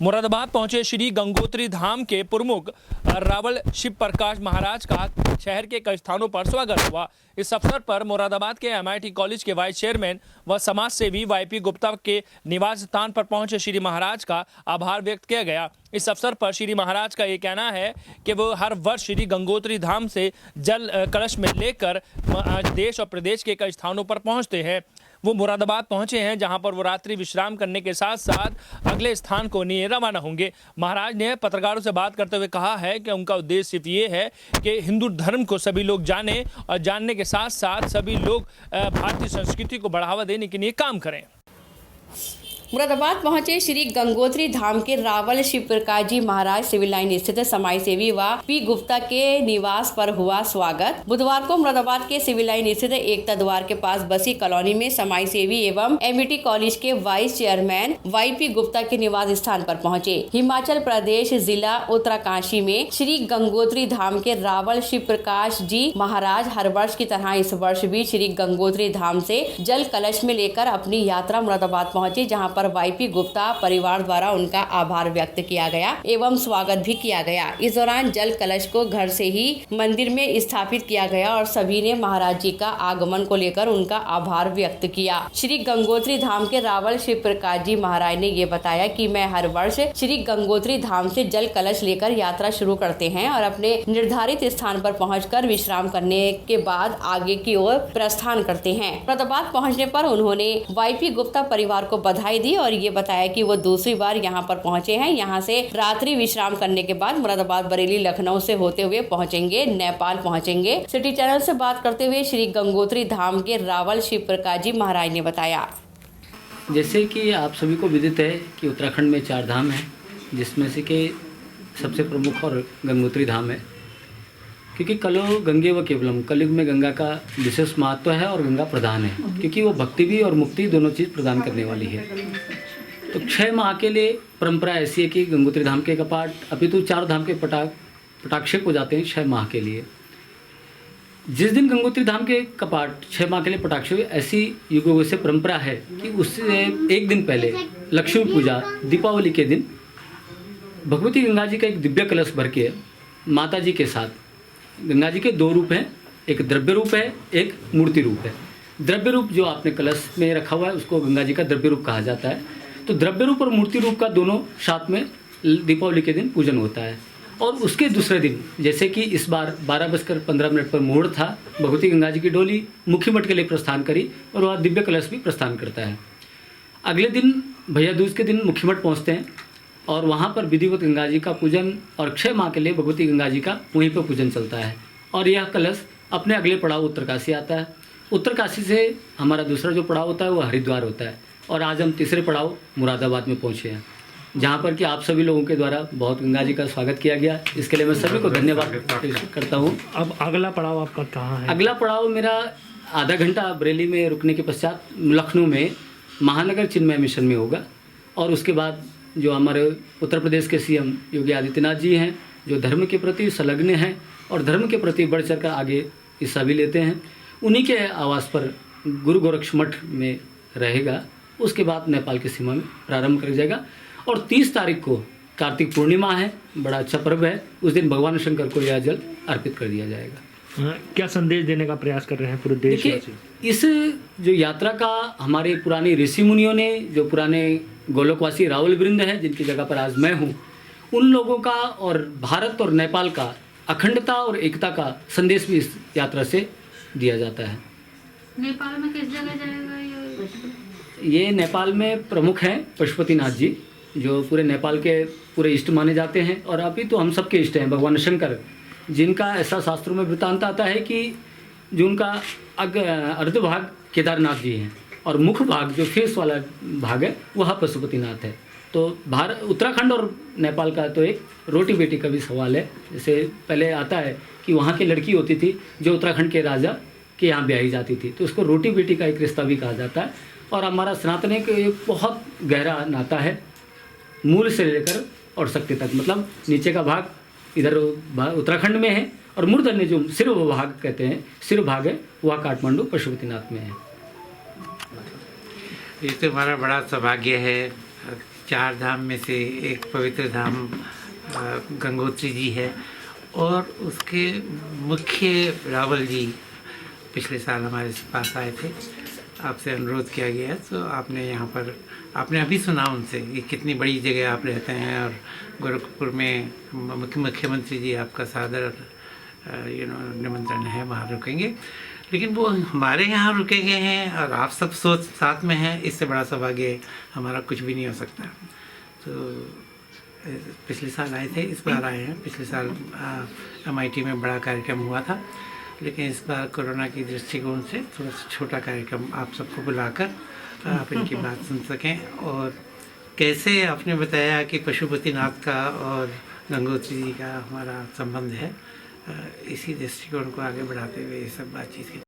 मुरादाबाद पहुंचे श्री गंगोत्री धाम के प्रमुख रावल शिव प्रकाश महाराज का शहर के कई स्थानों पर स्वागत हुआ। इस अवसर पर मुरादाबाद के MIT कॉलेज के वाइस चेयरमैन व समाज सेवी YP गुप्ता के निवास स्थान पर पहुंचे श्री महाराज का आभार व्यक्त किया गया। इस अवसर पर श्री महाराज का ये कहना है कि वो हर वर्ष श्री गंगोत्री धाम से जल कलश में लेकर देश और प्रदेश के कई स्थानों पर पहुंचते हैं। वो मुरादाबाद पहुंचे हैं, जहां पर वो रात्रि विश्राम करने के साथ साथ अगले स्थान को लिए रवाना होंगे। महाराज ने पत्रकारों से बात करते हुए कहा है कि उनका उद्देश्य सिर्फ ये है कि हिंदू धर्म को सभी लोग जाने और जानने के साथ साथ सभी लोग भारतीय संस्कृति को बढ़ावा देने के लिए काम करें। मुरादाबाद पहुंचे श्री गंगोत्री धाम के रावल शिव प्रकाश जी महाराज सिविल लाइन स्थित समाज सेवी YP गुप्ता के निवास पर हुआ स्वागत। बुधवार को मुरादाबाद के सिविल लाइन स्थित एकता द्वार के पास बसी कॉलोनी में समाज सेवी एवं MIT कॉलेज के वाइस चेयरमैन YP गुप्ता के निवास स्थान पर पहुंचे। हिमाचल प्रदेश जिला उत्तराकाशी में श्री गंगोत्री धाम के रावल शिव प्रकाश जी महाराज हर वर्ष की तरह इस वर्ष भी श्री गंगोत्री धाम से जल कलश में लेकर अपनी यात्रा मुरादाबाद पहुंचे, जहाँ पर YP गुप्ता परिवार द्वारा उनका आभार व्यक्त किया गया एवं स्वागत भी किया गया। इस दौरान जल कलश को घर से ही मंदिर में स्थापित किया गया और सभी ने महाराज जी का आगमन को लेकर उनका आभार व्यक्त किया। श्री गंगोत्री धाम के रावल शिव प्रकाश जी महाराज ने ये बताया कि मैं हर वर्ष श्री गंगोत्री धाम से जल कलश लेकर यात्रा शुरू करते हैं और अपने निर्धारित स्थान पर पहुंचकर विश्राम करने के बाद आगे की ओर प्रस्थान करते हैं। मुरादाबाद पहुंचने पर उन्होंने YP गुप्ता परिवार को बधाई दी और ये बताया कि वो दूसरी बार यहाँ पर पहुंचे हैं। यहाँ से रात्रि विश्राम करने के बाद मुरादाबाद, बरेली, लखनऊ से होते हुए पहुंचेंगे, नेपाल पहुंचेंगे। सिटी चैनल से बात करते हुए श्री गंगोत्री धाम के रावल शिव प्रकाश जी महाराज ने बताया, जैसे कि आप सभी को विदित है कि उत्तराखंड में 4 धाम हैं, जिसमें से कि सबसे प्रमुख और गंगोत्री धाम है, क्योंकि कलो गंगे व केवलम, कलयुग में गंगा का विशेष महत्व है और गंगा प्रधान है, क्योंकि वो भक्ति भी और मुक्ति दोनों चीज़ प्रदान करने वाली है। तो 6 माह के लिए परंपरा ऐसी है कि गंगोत्री धाम के कपाट अपितु 4 धाम के पटाक्षेप हो जाते हैं 6 माह के लिए। जिस दिन गंगोत्री धाम के कपाट 6 माह के लिए पटाक्षेप, ऐसी युगों से परंपरा है कि उससे एक दिन पहले लक्ष्मी पूजा दीपावली के दिन भगवती गंगा जी का एक दिव्य कलश भर के माता जी के साथ, गंगा जी के 2 रूप हैं, एक द्रव्य रूप है, एक मूर्ति रूप है। द्रव्य रूप जो आपने कलश में रखा हुआ है उसको गंगा जी का द्रव्य रूप कहा जाता है। तो द्रव्य रूप और मूर्ति रूप का दोनों साथ में दीपावली के दिन पूजन होता है। और उसके दूसरे दिन, जैसे कि इस बार 12:15 पर मुहूर्त था, भगवती गंगा जी की डोली मुखी मठ के लिए प्रस्थान करी और वह दिव्य कलश भी प्रस्थान करता है। अगले दिन भैया दूज के दिन मुखी मठ पहुँचते हैं और वहाँ पर विधिवत गंगा जी का पूजन और 6 माह के लिए भगवती गंगा जी का वहीं पर पूजन चलता है। और यह कलश अपने अगले पड़ाव उत्तरकाशी आता है। उत्तरकाशी से हमारा दूसरा जो पड़ाव होता है वो हरिद्वार होता है और आज हम तीसरे पड़ाव मुरादाबाद में पहुँचे हैं, जहाँ पर कि आप सभी लोगों के द्वारा बहुत गंगा जी का स्वागत किया गया। इसके लिए मैं सभी को धन्यवाद करता हूँ। अब अगला पड़ाव आपका कहाँ है? अगला पड़ाव मेरा आधा घंटा बरेली में रुकने के पश्चात लखनऊ में महानगर चिन्मय मिशन में होगा। और उसके बाद जो हमारे उत्तर प्रदेश के CM योगी आदित्यनाथ जी हैं, जो धर्म के प्रति संलग्न हैं और धर्म के प्रति बढ़ चढ़ कर आगे हिस्सा भी लेते हैं, उन्हीं के आवास पर गुरु गोरक्ष मठ में रहेगा। उसके बाद नेपाल की सीमा में प्रारंभ कर जाएगा। और 30 तारीख को कार्तिक पूर्णिमा है, बड़ा अच्छा पर्व है, उस दिन भगवान शंकर को यह जल अर्पित कर दिया जाएगा। क्या संदेश देने का प्रयास कर रहे हैं पूरे देश? देखिए, इस जो यात्रा का हमारे पुराने ऋषि मुनियों ने, जो पुराने गोलोकवासी रावल वृंद है, जिनकी जगह पर आज मैं हूँ, उन लोगों का और भारत और नेपाल का अखंडता और एकता का संदेश भी इस यात्रा से दिया जाता है। नेपाल में किस जगह जाएगा ये नेपाल में प्रमुख हैं पशुपतिनाथ जी, जो पूरे नेपाल के पूरे इष्ट माने जाते हैं। और अभी तो हम सबके इष्ट हैं भगवान शंकर, जिनका ऐसा शास्त्रों में वृत्तांत आता है कि जो उनका अर्ध भाग केदारनाथ जी हैं और मुख्य भाग जो फेस वाला भाग है वह पशुपतिनाथ है। तो उत्तराखंड और नेपाल का तो एक रोटी बेटी का भी सवाल है। जैसे पहले आता है कि वहाँ की लड़की होती थी जो उत्तराखंड के राजा के यहाँ ब्याही जाती थी, तो उसको रोटी बेटी का एक रिश्ता भी कहा जाता है। और हमारा सनातन एक बहुत गहरा नाता है, मूल से लेकर और शक्ति तक। मतलब नीचे का भाग इधर उत्तराखंड में है और मूर्धन्य जो सिर भाग कहते हैं, सिर भाग है, वह काठमांडू पशुपतिनाथ में है। इससे हमारा बड़ा सौभाग्य है चार धाम में से एक पवित्र धाम गंगोत्री जी है, और उसके मुख्य रावल जी पिछले साल हमारे पास आए थे। आपसे अनुरोध किया गया तो आपने यहाँ पर, आपने अभी सुना उनसे कि कितनी बड़ी जगह आप रहते हैं, और गोरखपुर में मुख्यमंत्री जी आपका सादर निमंत्रण है, वहाँ रुकेंगे। लेकिन वो हमारे यहाँ रुके गए हैं और आप सब सोच साथ में हैं, इससे बड़ा सौभाग्य हमारा कुछ भी नहीं हो सकता। तो पिछले साल आए थे, इस बार आए हैं। पिछले साल MIT में बड़ा कार्यक्रम हुआ था, लेकिन इस बार कोरोना की दृष्टिकोण से थोड़ा सा छोटा कार्यक्रम आप सबको बुलाकर आप इनकी बात सुन सकें। और कैसे आपने बताया कि पशुपतिनाथ का और गंगोत्री जी का हमारा संबंध है, इसी दृष्टिकोण को आगे बढ़ाते हुए ये सब बातचीत की।